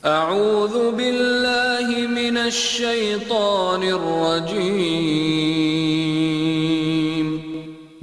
أعوذ بالله من الشيطان الرجيم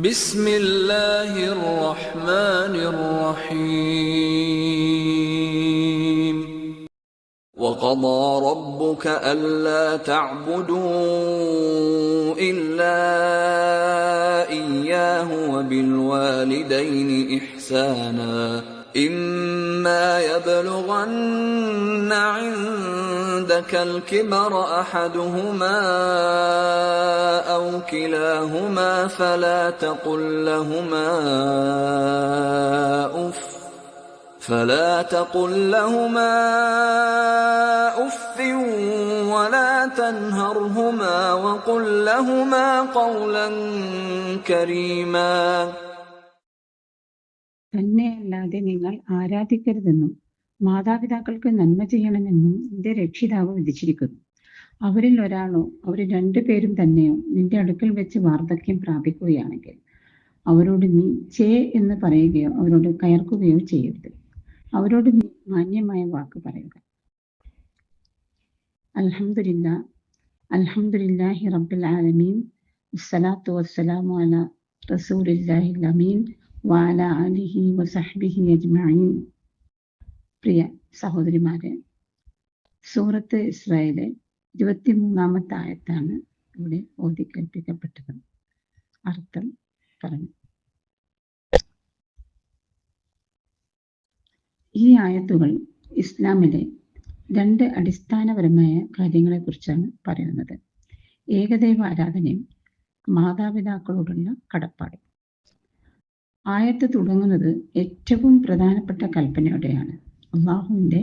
بسم الله الرحمن الرحيم وقضى ربك ألا تعبدوا إلا إياه وبالوالدين إحسانا إما يبلغن عندك الكبر أحدهما أو كلاهما فلا تقل لهما أف ولا تنهرهما وقل لهما قولا كريما. തന്നെയല്ലാതെ നിങ്ങൾ ആരാധിക്കരുതെന്നും മാതാപിതാക്കൾക്ക് നന്മ ചെയ്യണമെന്നും നിന്റെ രക്ഷിതാവ് വിധിച്ചിരിക്കുന്നു. അവരിൽ ഒരാളോ അവർ രണ്ടുപേരും തന്നെയോ നിന്റെ അടുക്കൽ വെച്ച് വാർദ്ധക്യം പ്രാപിക്കുകയാണെങ്കിൽ അവരോട് നീ ചേ എന്ന് പറയുകയോ അവരോട് കയർക്കുകയോ ചെയ്യരുത്. അവരോട് നീ മാന്യമായ വാക്ക് പറയുക. അൽഹംദുലില്ലാഹി റബ്ബിൽ ആലമീൻ വസ്സലാത്തു വസ്സലാമു അലാ റസൂലില്ലാഹിൽ അമീൻ വഅലാ ആലിഹി വസഹ്ബിഹി അജ്മഈൻ. പ്രിയ സഹോദരിമാരെ, സൂറത്ത് ഇസ്രായേലെ 23-ാമത്തെ ആയത്താണ് ഇവിടെ ഓതി കേൾപ്പിക്കപ്പെട്ടത്. അർത്ഥം പറഞ്ഞു. ഈ ആയത്തുകൾ ഇസ്ലാമിലെ 2 അടിസ്ഥാനപരമായ കാര്യങ്ങളെക്കുറിച്ചാണ് പറയുന്നത്. ഏകദൈവ ആരാധനയും മാതാപിതാക്കളോടുള്ള കടപ്പാടും. ആയത്ത് തുടങ്ങുന്നത് ഏറ്റവും പ്രധാനപ്പെട്ട കൽപ്പനയോടെയാണ്. അള്ളാഹുവിൻ്റെ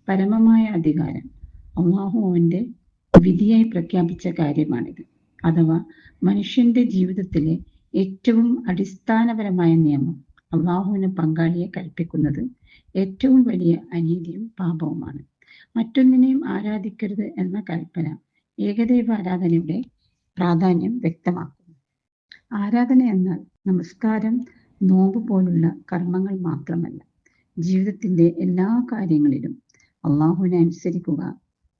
പരമമായ അധികാരം അള്ളാഹു അവൻ്റെ വിധിയായി പ്രഖ്യാപിച്ച കാര്യമാണിത്. അഥവാ മനുഷ്യന്റെ ജീവിതത്തിലെ ഏറ്റവും അടിസ്ഥാനപരമായ നിയമം അള്ളാഹുവിന് പങ്കാളിയെ കൽപ്പിക്കുന്നത് ഏറ്റവും വലിയ അനീതിയും പാപവുമാണ്. മറ്റൊന്നിനെയും ആരാധിക്കരുത് എന്ന കൽപ്പന ഏകദൈവ ആരാധനയുടെ പ്രാധാന്യം വ്യക്തമാക്കുന്നു. ആരാധന എന്നാൽ നമസ്കാരം, നോമ്പ് പോലുള്ള കർമ്മങ്ങൾ മാത്രമല്ല, ജീവിതത്തിന്റെ എല്ലാ കാര്യങ്ങളിലും അള്ളാഹുവിനെ അനുസരിക്കുക,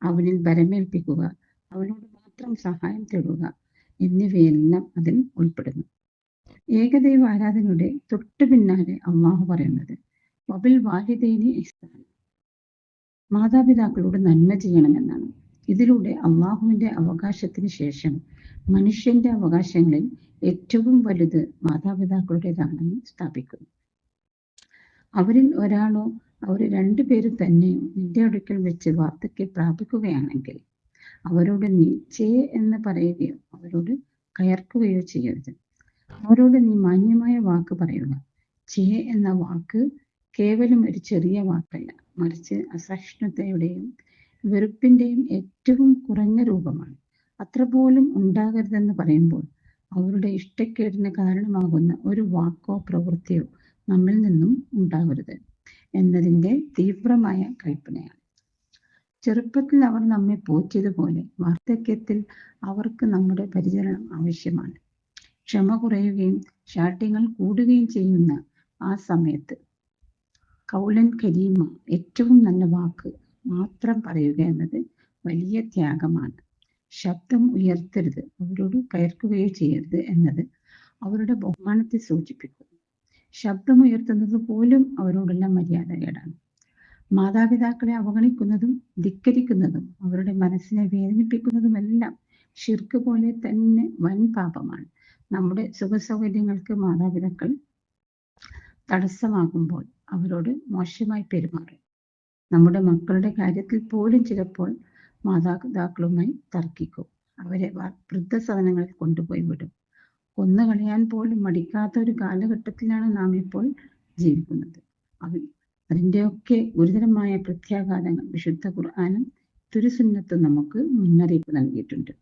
അവനിൽ ബരമേൽപ്പിക്കുക, അവനോട് മാത്രം സഹായം തേടുക എന്നിവയെല്ലാം അതിൽ ഉൾപ്പെടുന്നു. ഏകദൈവ ആരാധനയുടെ തൊട്ടു പിന്നാലെ അള്ളാഹു പറയുന്നത് വബിൽ വാലിദൈനി ഇഹ്സാന, മാതാപിതാക്കളോട് നന്മ ചെയ്യണമെന്നാണ്. ഇതിലൂടെ അള്ളാഹുവിന്റെ അവകാശത്തിന് ശേഷം മനുഷ്യന്റെ അവകാശങ്ങളിൽ ഏറ്റവും വലുത് മാതാപിതാക്കളുടേതാണെന്ന് സ്ഥാപിക്കുന്നു. അവരിൽ ഒരാളോ അവർ രണ്ടുപേരും തന്നെയോ നിന്റെ അടുക്കൽ വെച്ച് വാർദ്ധക്യം പ്രാപിക്കുകയാണെങ്കിൽ അവരോട് നീ ചേ എന്ന് പറയുകയോ അവരോട് കയർക്കുകയോ ചെയ്യരുത്. അവരോട് നീ മാന്യമായ വാക്ക് പറയുക. ചേ എന്ന വാക്ക് കേവലം ഒരു ചെറിയ വാക്കല്ല, മറിച്ച് അസഹിഷ്ണുതയുടെയും വെറുപ്പിന്റെയും ഏറ്റവും കുറഞ്ഞ രൂപമാണ്. അത്ര പോലും ഉണ്ടാകരുതെന്ന് പറയുമ്പോൾ അവരുടെ ഇഷ്ടക്കേടിന് കാരണമാകുന്ന ഒരു വാക്കോ പ്രവൃത്തിയോ നമ്മിൽ നിന്നും ഉണ്ടാകരുത് എന്നതിൻ്റെ തീവ്രമായ കൽപ്പനയാണ്. ചെറുപ്പത്തിൽ അവർ നമ്മെ പോറ്റിയതുപോലെ വാർദ്ധക്യത്തിൽ അവർക്ക് നമ്മുടെ പരിചരണം ആവശ്യമാണ്. ക്ഷമ കുറയുകയും ശാഠ്യങ്ങൾ കൂടുകയും ചെയ്യുന്ന ആ സമയത്ത് കൗലൻ കരീമ, ഏറ്റവും നല്ല വാക്ക് മാത്രം പറയുക എന്നത് വലിയ ത്യാഗമാണ്. ശബ്ദം ഉയർത്തരുത്, അവരോട് കയർക്കുകയോ ചെയ്യരുത് എന്നത് അവരുടെ ബഹുമാനത്തെ സൂചിപ്പിക്കുന്നു. ശബ്ദമുയർത്തുന്നത് പോലും അവരോടുള്ള മര്യാദകേടാണ്. മാതാപിതാക്കളെ അവഗണിക്കുന്നതും ധിക്കരിക്കുന്നതും അവരുടെ മനസ്സിനെ വേദനിപ്പിക്കുന്നതുമെല്ലാം ശിർക്ക് പോലെ തന്നെ വൻ പാപമാണ്. നമ്മുടെ സുഖസൗകര്യങ്ങൾക്ക് മാതാപിതാക്കൾ തടസ്സമാകുമ്പോൾ അവരോട് മോശമായി പെരുമാറും. നമ്മുടെ മക്കളുടെ കാര്യത്തിൽ പോലും ചിലപ്പോൾ മാതാപിതാക്കളുമായി തർക്കിക്കും. അവരെ വൃദ്ധസദനങ്ങളിൽ കൊണ്ടുപോയി വിടും. കൊന്നുകളയാൻ പോലും മടിക്കാത്ത ഒരു കാലഘട്ടത്തിലാണ് നാം ഇപ്പോൾ ജീവിക്കുന്നത്. അതിൻ്റെയൊക്കെ ഗുരുതരമായ പ്രത്യാഘാതങ്ങൾ വിശുദ്ധ ഖുർആനും തിരുസുന്നത്തും നമുക്ക് മുന്നറിയിപ്പ് നൽകിയിട്ടുണ്ട്.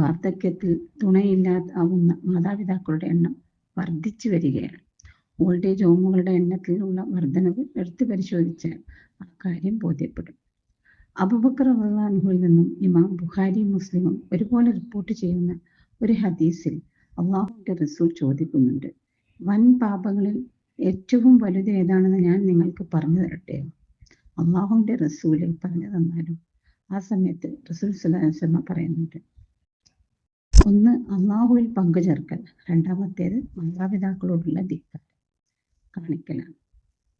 വാർദ്ധക്യത്തിൽ തുണയില്ലാതാവുന്ന മാതാപിതാക്കളുടെ എണ്ണം വർദ്ധിച്ചു വരികയാണ്. ഓൾഡേജ് ഹോമുകളുടെ എണ്ണത്തിലുള്ള വർധനവ് എടുത്തു പരിശോധിച്ചാൽ ആ കാര്യം ബോധ്യപ്പെടും. അബൂബക്കർ റളിയല്ലാഹു അൻഹുവിൽ നിന്നും ഇമാം ബുഖാരിയും മുസ്ലിമും ഒരുപോലെ റിപ്പോർട്ട് ചെയ്യുന്ന ഒരു ഹദീസിൽ അള്ളാഹുവിന്റെ റസൂൽ ചോദിക്കുന്നുണ്ട്, വൻ പാപങ്ങളിൽ ഏറ്റവും വലുത് ഏതാണെന്ന് ഞാൻ നിങ്ങൾക്ക് പറഞ്ഞു തരട്ടെ? അള്ളാഹുവിന്റെ റസൂല് പറഞ്ഞു തന്നാലും ആ സമയത്ത് റസൂൽ സ്വല്ലല്ലാഹു അലൈഹി വസല്ലം പറയുന്നുണ്ട്, ഒന്ന് അള്ളാഹുവിൽ പങ്കുചേർക്കൽ, രണ്ടാമത്തേത് മാതാപിതാക്കളോടുള്ള ധിക്കാരം കാണിക്കലാണ്.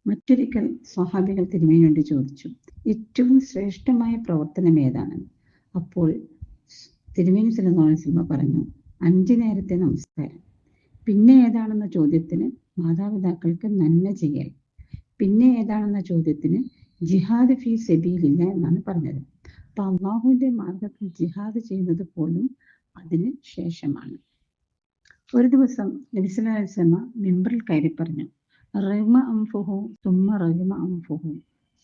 മറ്റൊരിക്കൽ സ്വഹാബികൾ തിരുമേനിയോട് ചോദിച്ചു, ഏറ്റവും ശ്രേഷ്ഠമായ പ്രവർത്തനം ഏതാണ്? അപ്പോൾ തിരുമേനി സല്ലല്ലാഹു അലൈഹി വസല്ലം പറഞ്ഞു, 5 നേരത്തെ നമസ്കാരം. പിന്നെ ഏതാണെന്ന ചോദ്യത്തിന് മാതാപിതാക്കൾക്ക് നന്മ ചെയ്യൽ. പിന്നെ ഏതാണെന്ന ചോദ്യത്തിന് ജിഹാദ് ഫീ സബീലില്ല എന്നാണ് പറഞ്ഞത്. അപ്പൊ അള്ളാഹുവിന്റെ മാർഗത്തിൽ ജിഹാദ് ചെയ്യുന്നത് പോലും അതിന് ശേഷമാണ്. ഒരു ദിവസം നബി സല്ലല്ലാഹു അലൈഹി വസല്ലം മിമ്പറിൽ കയറി പറഞ്ഞു, റഹിമ അൻഫുഹു സുമ്മ റഹിമ അൻഫുഹു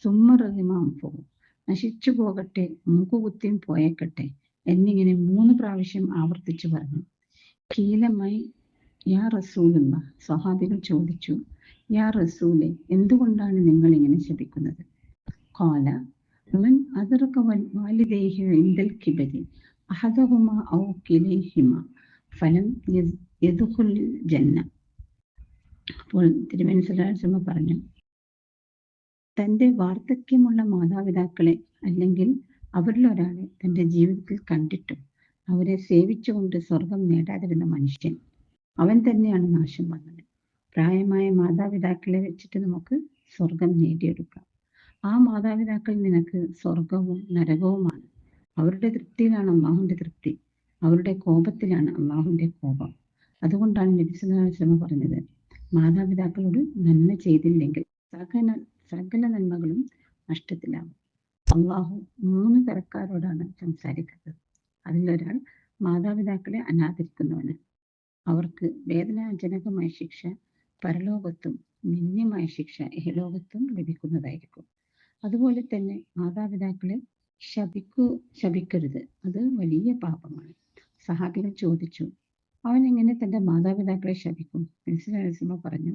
സുമ്മ റഹിമ അൻഫുഹു, നശിച്ചു പോകട്ടെ, മൂക്കുകുത്തിയും പോയേക്കട്ടെ എന്നിങ്ങനെ 3 പ്രാവശ്യം ആവർത്തിച്ചു പറഞ്ഞു. കീലമായി യാ റസൂലുള്ള, സ്വഹാബികൾ ചോദിച്ചു, യാ റസൂലെ, എന്തുകൊണ്ടാണ് നിങ്ങൾ ഇങ്ങനെ ശപിക്കുന്നത്? ഖാല മൻ അദ്റക വാലിദൈഹി ഇൻദൽ കിബരി അഹദഹുമാ ഔ കിലൈഹിമാ ഫലം യദ്ഖുൽ ജന്ന. അപ്പോൾ തിരുമേനി സല്ലല്ലാഹു അലൈഹി വസല്ലം പറഞ്ഞു, തന്റെ വാർദ്ധക്യമുള്ള മാതാപിതാക്കളെ അല്ലെങ്കിൽ അവരിൽ ഒരാളെ തന്റെ ജീവിതത്തിൽ കണ്ടിട്ടും അവരെ സേവിച്ചുകൊണ്ട് സ്വർഗം നേടാതിരുന്ന മനുഷ്യൻ, അവൻ തന്നെയാണ് നാശം വന്നത്. പ്രായമായ മാതാപിതാക്കളെ വെച്ചിട്ട് നമുക്ക് സ്വർഗം നേടിയെടുക്കാം. ആ മാതാപിതാക്കൾ നിനക്ക് സ്വർഗവും നരകവുമാണ്. അവരുടെ തൃപ്തിയിലാണ് അള്ളാഹുവിന്റെ തൃപ്തി, അവരുടെ കോപത്തിലാണ് അള്ളാഹുവിന്റെ കോപം. അതുകൊണ്ടാണ് നബി സല്ലല്ലാഹു അലൈഹി വസല്ലം പറഞ്ഞത്, മാതാപിതാക്കളോട് നന്മ ചെയ്തില്ലെങ്കിൽ സകല നന്മകളും നഷ്ടത്തിലാവും. അള്ളാഹു 3 തരക്കാരോടാണ് സംസാരിക്കുന്നത്. അതിലൊരാൾ മാതാപിതാക്കളെ അനാദരിക്കുന്നവന്. അവർക്ക് വേദനാജനകമായ ശിക്ഷ പരലോകത്തും നിന്ദ്യമായ ശിക്ഷ ഇഹലോകത്തും ലഭിക്കുന്നതായിരിക്കും. അതുപോലെ തന്നെ മാതാപിതാക്കളെ ശപിക്കരുത്, അത് വലിയ പാപമാണ്. സഹാബികൾ ചോദിച്ചു, അവൻ എങ്ങനെ തന്റെ മാതാപിതാക്കളെ ശപിക്കും? നബി സല്ലല്ലാഹു അലൈഹി വസല്ലം പറഞ്ഞു,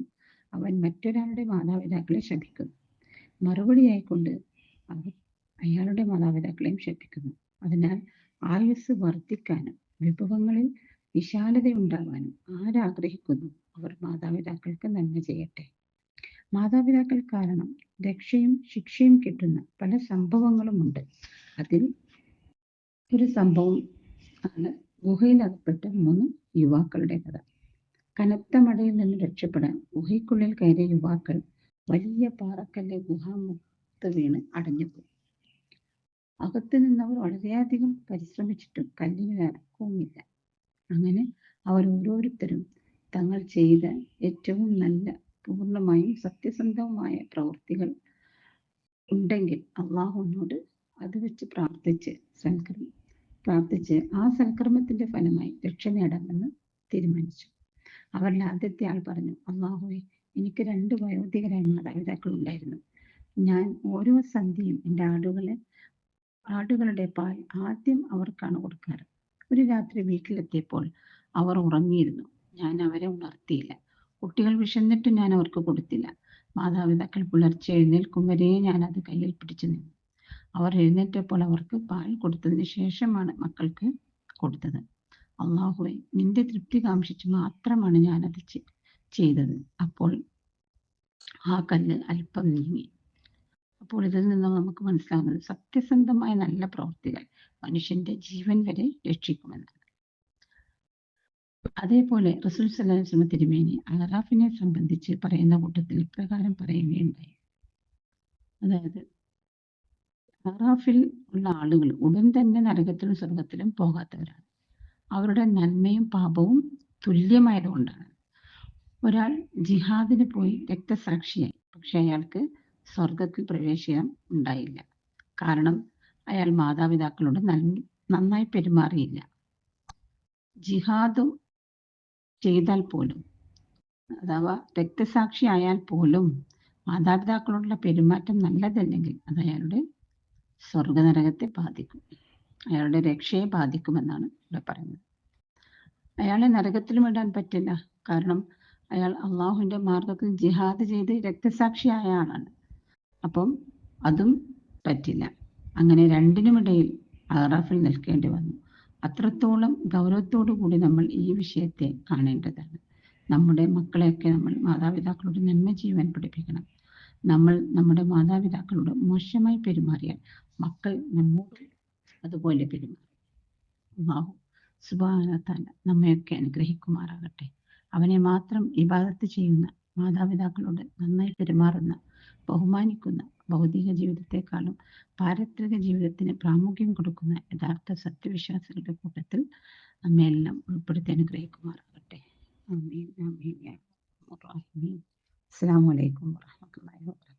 അവൻ മറ്റൊരാളുടെ മാതാപിതാക്കളെ ശപിക്കുന്നു. മറുപടിയായിക്കൊണ്ട് അവർ അയാളുടെ മാതാപിതാക്കളെയും ശപിക്കുന്നു. അതിനാൽ ആയുസ് വർദ്ധിക്കാനും വിഭവങ്ങളിൽ വിശാലതയുണ്ടാവാനും ആരാഗ്രഹിക്കുന്നു അവർ മാതാപിതാക്കൾക്ക് നന്മ ചെയ്യട്ടെ. മാതാപിതാക്കൾ കാരണം രക്ഷയും ശിക്ഷയും കിട്ടുന്ന പല സംഭവങ്ങളുമുണ്ട്. അതിൽ ഒരു സംഭവം ആണ് ഗുഹയിലകപ്പെട്ട 3 യുവാക്കളുടെ കഥ. കനത്ത മഴയിൽ നിന്ന് രക്ഷപ്പെടാൻ ഗുഹയ്ക്കുള്ളിൽ കയറിയ യുവാക്കൾ വലിയ പാറക്കല്ല് ഗുഹാമുഖത്ത് വീണ് അടഞ്ഞുപോയി. അകത്ത് നിന്നവർ വളരെയധികം പരിശ്രമിച്ചിട്ടും കല്ലിന് അനക്കവുമില്ല. അങ്ങനെ അവർ ഓരോരുത്തരും തങ്ങൾ ചെയ്ത ഏറ്റവും നല്ല പൂർണ്ണമായും സത്യസന്ധവുമായ പ്രവൃത്തികൾ ഉണ്ടെങ്കിൽ അള്ളാഹുവിനോട് അത് വെച്ച് പ്രാർത്ഥിച്ച് ആ സൽക്കർമ്മത്തിന്റെ ഫലമായി രക്ഷ നേടാമെന്ന് തീരുമാനിച്ചു. അവരിൽ ആദ്യത്തെ ആൾ പറഞ്ഞു, അള്ളാഹുവേ, എനിക്ക് 2 വയോധികരായ മാതാപിതാക്കൾ ഉണ്ടായിരുന്നു. ഞാൻ ഓരോ സന്ധ്യയും എൻ്റെ ആടുകളുടെ പാൽ ആദ്യം അവർക്കാണ് കൊടുക്കാറ്. ഒരു രാത്രി വീട്ടിലെത്തിയപ്പോൾ അവർ ഉറങ്ങിയിരുന്നു. ഞാൻ അവരെ ഉണർത്തിയില്ല. കുട്ടികൾ വിശന്നിട്ട് ഞാൻ അവർക്ക് കൊടുത്തില്ല. മാതാപിതാക്കൾ പുലർച്ചെ എഴുന്നേൽക്കും വരെ ഞാൻ അത് കയ്യിൽ പിടിച്ചു നിന്നു. അവർ എഴുന്നേറ്റപ്പോൾ അവർക്ക് പാൽ കൊടുത്തതിന് ശേഷമാണ് മക്കൾക്ക് കൊടുത്തത്. അള്ളാഹുവേ, നിന്റെ തൃപ്തി കാംക്ഷിച്ച് മാത്രമാണ് ഞാനത് ചെയ്തത്. അപ്പോൾ ആ കല്ല് അല്പം നീങ്ങി. അപ്പോൾ ഇതിൽ നിന്ന് നമുക്ക് മനസ്സിലാകുന്നത് സത്യസന്ധമായ നല്ല പ്രവൃത്തികൾ മനുഷ്യന്റെ ജീവൻ വരെ രക്ഷിക്കുമെന്നാണ്. അതേപോലെ റസൂൽ സല്ലല്ലാഹു അലൈഹി വസല്ലം തിരുമേനി അറാഫിനെ സംബന്ധിച്ച് പറയുന്ന കൂട്ടത്തിൽ ഇപ്രകാരം പറയുകയുണ്ടായി. അതായത്, അറാഫിൽ ഉള്ള ആളുകൾ ഉടൻ തന്നെ നരകത്തിലും സ്വർഗത്തിലും പോകാത്തവരാണ്. അവരുടെ നന്മയും പാപവും തുല്യമായതുകൊണ്ടാണ്. ഒരാൾ ജിഹാദിന് പോയി രക്തസാക്ഷിയായി, പക്ഷെ അയാൾക്ക് സ്വർഗത്തിൽ പ്രവേശനം ഉണ്ടായില്ല. കാരണം അയാൾ മാതാപിതാക്കളോട് നന്നായി പെരുമാറിയില്ല. ജിഹാദും ചെയ്താൽ പോലും, അഥവാ രക്തസാക്ഷി ആയാൽ പോലും മാതാപിതാക്കളോടുള്ള പെരുമാറ്റം നല്ലതല്ലെങ്കിൽ അത് അയാളുടെ സ്വർഗനരകത്തെ ബാധിക്കും, അയാളുടെ രക്ഷയെ ബാധിക്കുമെന്നാണ് ഇവിടെ പറയുന്നത്. അയാളെ നരകത്തിലും ഇടാൻ പറ്റില്ല. കാരണം അയാൾ അള്ളാഹുവിന്റെ മാർഗത്തിൽ ജിഹാദ് ചെയ്ത് രക്തസാക്ഷിയായ ആളാണ്. അപ്പം അതും പറ്റില്ല. അങ്ങനെ രണ്ടിനുമിടയിൽ അറാഫിൽ നിൽക്കേണ്ടി വന്നു. അത്രത്തോളം ഗൗരവത്തോടു കൂടി നമ്മൾ ഈ വിഷയത്തെ കാണേണ്ടതാണ്. നമ്മുടെ മക്കളെയൊക്കെ നമ്മൾ മാതാപിതാക്കളോട് നന്മ ചെയ്യുവാൻ പഠിപ്പിക്കണം. നമ്മൾ നമ്മുടെ മാതാപിതാക്കളോട് മോശമായി പെരുമാറിയാൽ മക്കൾ നമ്മോട് അതുപോലെ പെരുമാറും. അല്ലാഹു സുബ്ഹാനഹു വ തആല നമ്മയൊക്കെ അനുഗ്രഹിക്കുമാറാകട്ടെ. അവനെ മാത്രം ഇബാദത്ത് ചെയ്യുന്ന, മാതാപിതാക്കളോട് നന്നായി പെരുമാറുന്ന, ബഹുമാനിക്കുന്ന, ഭൗതിക ജീവിതത്തെക്കാളും പാരത്രിക ജീവിതത്തിന് പ്രാമുഖ്യം കൊടുക്കുന്ന യഥാർത്ഥ സത്യവിശ്വാസികളുടെ കൂട്ടത്തിൽ നമ്മയെല്ലാം ഉൾപ്പെടുത്തി അനുഗ്രഹിക്കുമാറാകട്ടെ. ആമീൻ ആമീൻ യാ റഹ്മാൻ. അസ്സലാമു അലൈക്കും വറഹ്മത്തുള്ളാഹി വബറകാതുഹു.